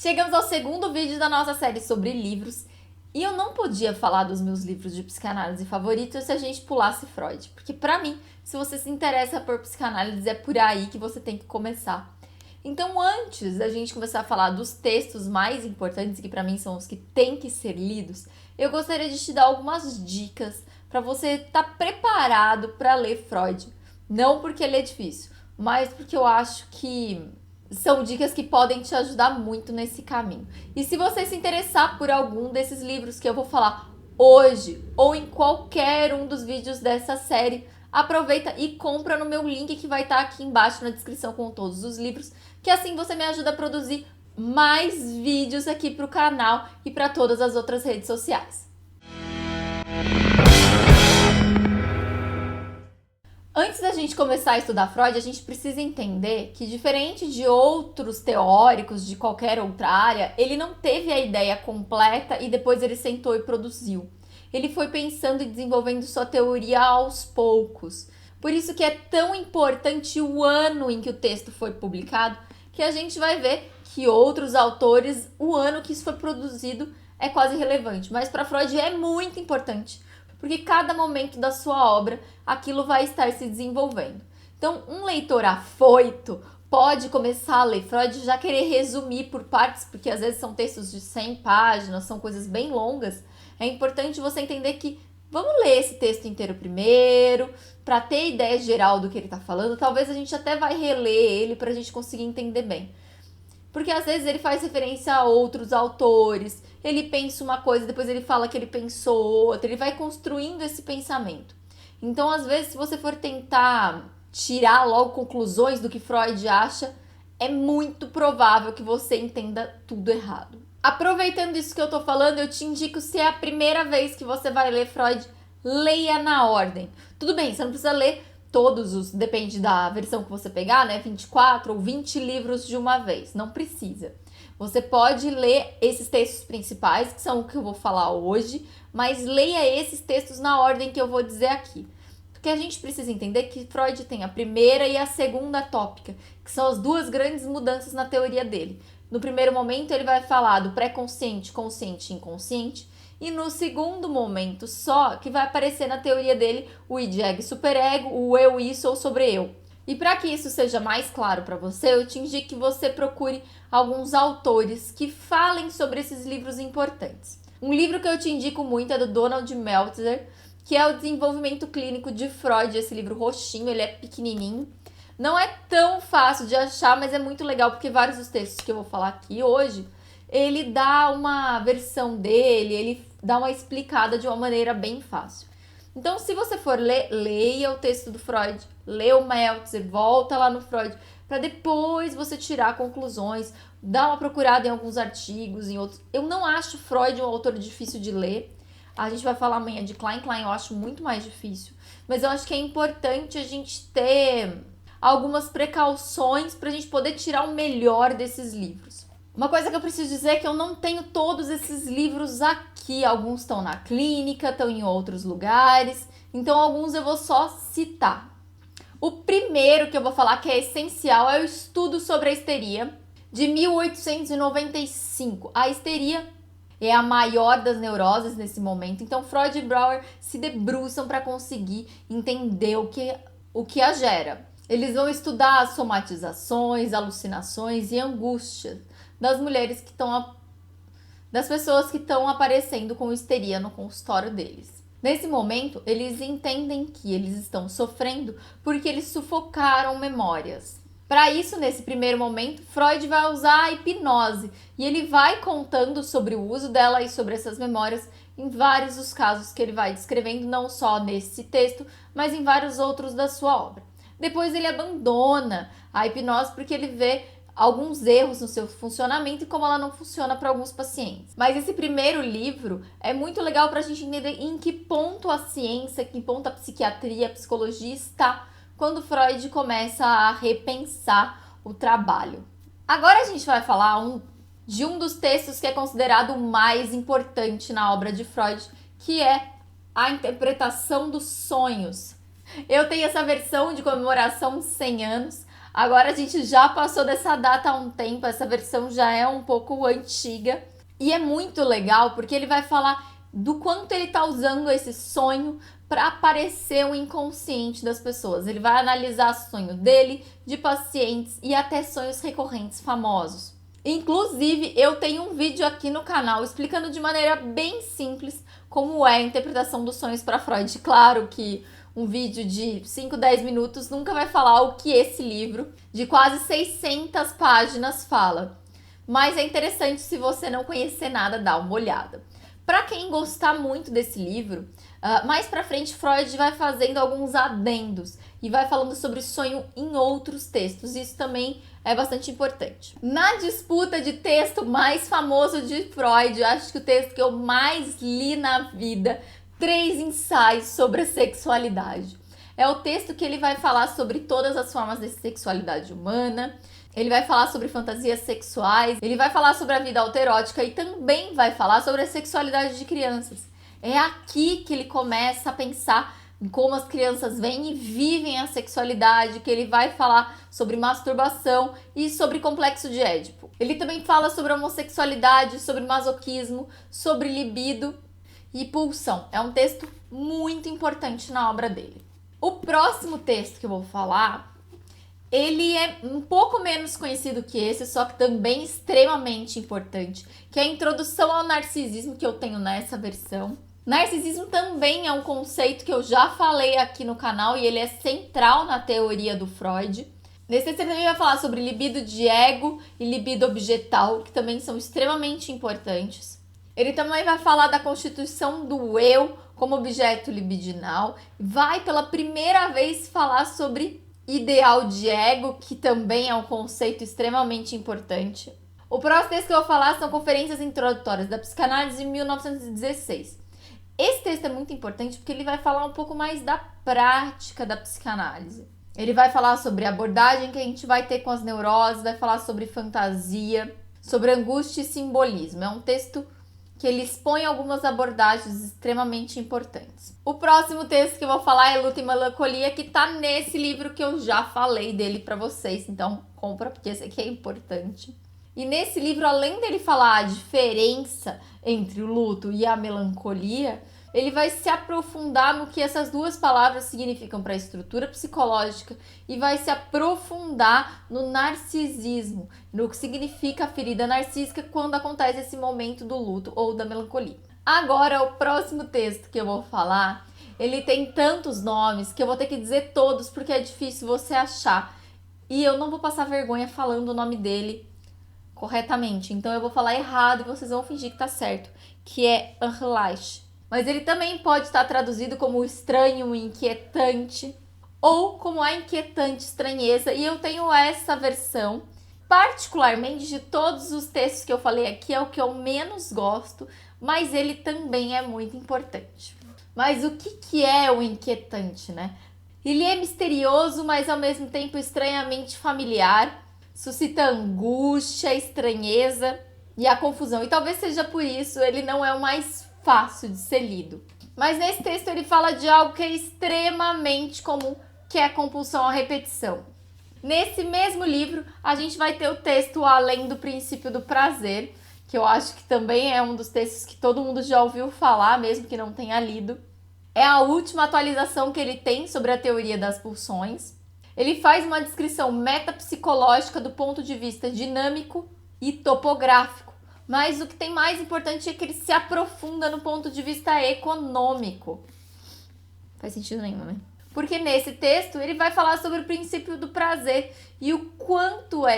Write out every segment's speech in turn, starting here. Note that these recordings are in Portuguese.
Chegamos ao segundo vídeo da nossa série sobre livros e eu não podia falar dos meus livros de psicanálise favoritos se a gente pulasse Freud, porque pra mim, se você se interessa por psicanálise, é por aí que você tem que começar. Então, antes da gente começar a falar dos textos mais importantes, que pra mim são os que têm que ser lidos, eu gostaria de te dar algumas dicas para você estar preparado para ler Freud. Não porque ele é difícil, mas porque eu acho que são dicas que podem te ajudar muito nesse caminho. E se você se interessar por algum desses livros que eu vou falar hoje ou em qualquer um dos vídeos dessa série, aproveita e compra no meu link que vai estar aqui embaixo na descrição com todos os livros, que assim você me ajuda a produzir mais vídeos aqui para o canal e para todas as outras redes sociais. Antes da gente começar a estudar Freud, a gente precisa entender que, diferente de outros teóricos de qualquer outra área, ele não teve a ideia completa e depois ele sentou e produziu. Ele foi pensando e desenvolvendo sua teoria aos poucos. Por isso que é tão importante o ano em que o texto foi publicado, que a gente vai ver que outros autores, o ano que isso foi produzido é quase irrelevante. Mas para Freud é muito importante, porque cada momento da sua obra, aquilo vai estar se desenvolvendo. Então, um leitor afoito pode começar a ler Freud e já querer resumir por partes, porque às vezes são textos de 100 páginas, são coisas bem longas. É importante você entender que vamos ler esse texto inteiro primeiro, para ter ideia geral do que ele está falando. Talvez a gente até vai reler ele para a gente conseguir entender bem. Porque às vezes ele faz referência a outros autores, ele pensa uma coisa, depois ele fala que ele pensou outra, ele vai construindo esse pensamento. Então, às vezes, se você for tentar tirar logo conclusões do que Freud acha, é muito provável que você entenda tudo errado. Aproveitando isso que eu tô falando, eu te indico, se é a primeira vez que você vai ler Freud, leia na ordem. Tudo bem, você não precisa ler todos os, depende da versão que você pegar, né? 24 ou 20 livros de uma vez, não precisa. Você pode ler esses textos principais, que são o que eu vou falar hoje, mas leia esses textos na ordem que eu vou dizer aqui. Porque a gente precisa entender que Freud tem a primeira e a segunda tópica, que são as duas grandes mudanças na teoria dele. No primeiro momento, ele vai falar do pré-consciente, consciente e inconsciente, e no segundo momento só, que vai aparecer na teoria dele, o id, ego e superego, o eu, isso ou sobre eu. E para que isso seja mais claro para você, eu te indico que você procure alguns autores que falem sobre esses livros importantes. Um livro que eu te indico muito é do Donald Meltzer, que é o Desenvolvimento Clínico de Freud, esse livro roxinho, ele é pequenininho. Não é tão fácil de achar, mas é muito legal, porque vários dos textos que eu vou falar aqui hoje, ele dá uma versão dele, ele dá uma explicada de uma maneira bem fácil. Então, se você for ler, leia o texto do Freud, lê o Meltzer, volta lá no Freud, para depois você tirar conclusões, dá uma procurada em alguns artigos, em outros. Eu não acho Freud um autor difícil de ler. A gente vai falar amanhã de Klein. Klein eu acho muito mais difícil. Mas eu acho que é importante a gente ter algumas precauções para a gente poder tirar o melhor desses livros. Uma coisa que eu preciso dizer é que eu não tenho todos esses livros aqui. Alguns estão na clínica, estão em outros lugares. Então, alguns eu vou só citar. O primeiro que eu vou falar que é essencial é o Estudo sobre a Histeria, de 1895. A histeria é a maior das neuroses nesse momento. Então, Freud e Brauer se debruçam para conseguir entender o que a gera. Eles vão estudar as somatizações, alucinações e angústias das mulheres que estão, das pessoas que estão aparecendo com histeria no consultório deles. Nesse momento, eles entendem que eles estão sofrendo porque eles sufocaram memórias. Para isso, nesse primeiro momento, Freud vai usar a hipnose e ele vai contando sobre o uso dela e sobre essas memórias em vários dos casos que ele vai descrevendo, não só nesse texto, mas em vários outros da sua obra. Depois ele abandona a hipnose porque ele vê alguns erros no seu funcionamento e como ela não funciona para alguns pacientes. Mas esse primeiro livro é muito legal para a gente entender em que ponto a ciência, em que ponto a psiquiatria, a psicologia está quando Freud começa a repensar o trabalho. Agora a gente vai falar de um dos textos que é considerado o mais importante na obra de Freud, que é a interpretação dos sonhos. Eu tenho essa versão de comemoração de 100 anos. Agora a gente já passou dessa data há um tempo, essa versão já é um pouco antiga. E é muito legal porque ele vai falar do quanto ele está usando esse sonho para aparecer o inconsciente das pessoas. Ele vai analisar sonho dele, de pacientes e até sonhos recorrentes famosos. Inclusive, eu tenho um vídeo aqui no canal explicando de maneira bem simples como é a interpretação dos sonhos para Freud. Claro que um vídeo de 5, 10 minutos nunca vai falar o que esse livro de quase 600 páginas fala. Mas é interessante, se você não conhecer nada, dar uma olhada. Para quem gostar muito desse livro, mais pra frente Freud vai fazendo alguns adendos e vai falando sobre sonho em outros textos. Isso também é bastante importante. Na disputa de texto mais famoso de Freud, eu acho que o texto que eu mais li na vida, 3 ensaios sobre a sexualidade. É o texto que ele vai falar sobre todas as formas de sexualidade humana. Ele vai falar sobre fantasias sexuais, ele vai falar sobre a vida autoerótica e também vai falar sobre a sexualidade de crianças. É aqui que ele começa a pensar em como as crianças veem e vivem a sexualidade, que ele vai falar sobre masturbação e sobre complexo de Édipo. Ele também fala sobre homossexualidade, sobre masoquismo, sobre libido e pulsão. É um texto muito importante na obra dele. O próximo texto que eu vou falar, ele é um pouco menos conhecido que esse, só que também extremamente importante, que é a Introdução ao Narcisismo, que eu tenho nessa versão. Narcisismo também é um conceito que eu já falei aqui no canal e ele é central na teoria do Freud. Nesse texto ele também vai falar sobre libido de ego e libido objetal, que também são extremamente importantes. Ele também vai falar da constituição do eu como objeto libidinal. Vai pela primeira vez falar sobre ideal de ego, que também é um conceito extremamente importante. O próximo texto que eu vou falar são Conferências Introdutórias da Psicanálise de 1916. Esse texto é muito importante porque ele vai falar um pouco mais da prática da psicanálise. Ele vai falar sobre a abordagem que a gente vai ter com as neuroses, vai falar sobre fantasia, sobre angústia e simbolismo. É um texto que ele expõe algumas abordagens extremamente importantes. O próximo texto que eu vou falar é Luta e Melancolia, que tá nesse livro que eu já falei dele para vocês. Então, compra, porque esse aqui é importante. E nesse livro, além dele falar a diferença entre o luto e a melancolia, ele vai se aprofundar no que essas duas palavras significam para a estrutura psicológica e vai se aprofundar no narcisismo, no que significa a ferida narcísica quando acontece esse momento do luto ou da melancolia. Agora, o próximo texto que eu vou falar, ele tem tantos nomes que eu vou ter que dizer todos porque é difícil você achar. E eu não vou passar vergonha falando o nome dele corretamente, então eu vou falar errado e vocês vão fingir que tá certo, que é Unrelax. Mas ele também pode estar traduzido como estranho, inquietante, ou como a inquietante estranheza, e eu tenho essa versão. Particularmente, de todos os textos que eu falei aqui, é o que eu menos gosto, mas ele também é muito importante. Mas o que é o inquietante, né? Ele é misterioso, mas ao mesmo tempo estranhamente familiar, suscita angústia, estranheza e a confusão. E talvez seja por isso ele não é o mais fácil de ser lido. Mas nesse texto ele fala de algo que é extremamente comum, que é a compulsão à repetição. Nesse mesmo livro, a gente vai ter o texto Além do Princípio do Prazer, que eu acho que também é um dos textos que todo mundo já ouviu falar, mesmo que não tenha lido. É a última atualização que ele tem sobre a teoria das pulsões. Ele faz uma descrição metapsicológica do ponto de vista dinâmico e topográfico. Mas o que tem mais importante é que ele se aprofunda no ponto de vista econômico. Faz sentido nenhum, né? Porque nesse texto ele vai falar sobre o princípio do prazer e o quanto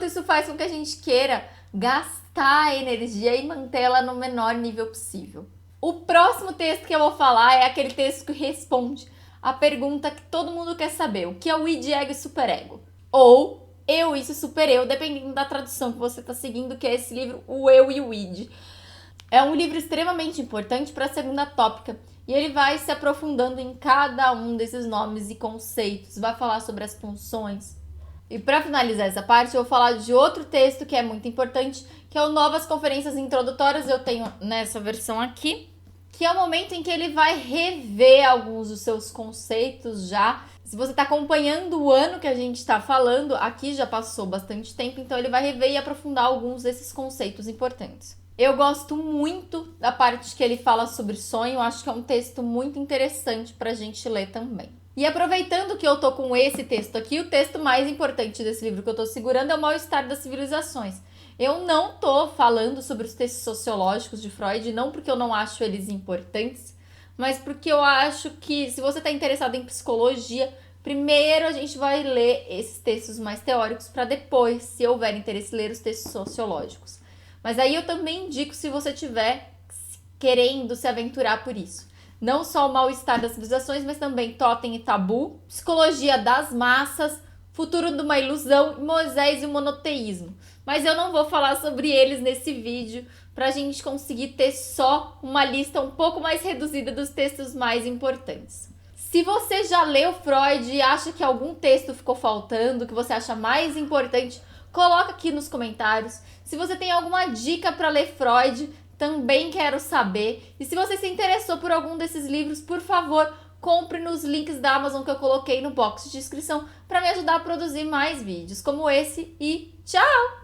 isso faz com que a gente queira gastar a energia e mantê-la no menor nível possível. O próximo texto que eu vou falar é aquele texto que responde a pergunta que todo mundo quer saber: o que é o id, ego e superego? Ou eu, isso, supereu, dependendo da tradução que você está seguindo, que é esse livro, O Eu e o Id. É um livro extremamente importante para a segunda tópica e ele vai se aprofundando em cada um desses nomes e conceitos, vai falar sobre as funções. E para finalizar essa parte, eu vou falar de outro texto que é muito importante, que é o Novas Conferências Introdutórias. Eu tenho nessa versão aqui, que é o momento em que ele vai rever alguns dos seus conceitos já Se você está acompanhando o ano que a gente está falando, aqui já passou bastante tempo, então ele vai rever e aprofundar alguns desses conceitos importantes. Eu gosto muito da parte que ele fala sobre sonho, acho que é um texto muito interessante para a gente ler também. E aproveitando que eu tô com esse texto aqui, o texto mais importante desse livro que eu tô segurando é O Mal-Estar das Civilizações. Eu não tô falando sobre os textos sociológicos de Freud, não porque eu não acho eles importantes, mas porque eu acho que se você está interessado em psicologia, primeiro a gente vai ler esses textos mais teóricos para depois, se houver interesse, ler os textos sociológicos. Mas aí eu também indico se você estiver querendo se aventurar por isso. Não só o Mal-Estar das Civilizações, mas também Totem e Tabu, Psicologia das Massas, Futuro de uma Ilusão, Moisés e o Monoteísmo. Mas eu não vou falar sobre eles nesse vídeo, para a gente conseguir ter só uma lista um pouco mais reduzida dos textos mais importantes. Se você já leu Freud e acha que algum texto ficou faltando, que você acha mais importante, coloca aqui nos comentários. Se você tem alguma dica para ler Freud, também quero saber. E se você se interessou por algum desses livros, por favor, compre nos links da Amazon que eu coloquei no box de descrição para me ajudar a produzir mais vídeos como esse. E tchau!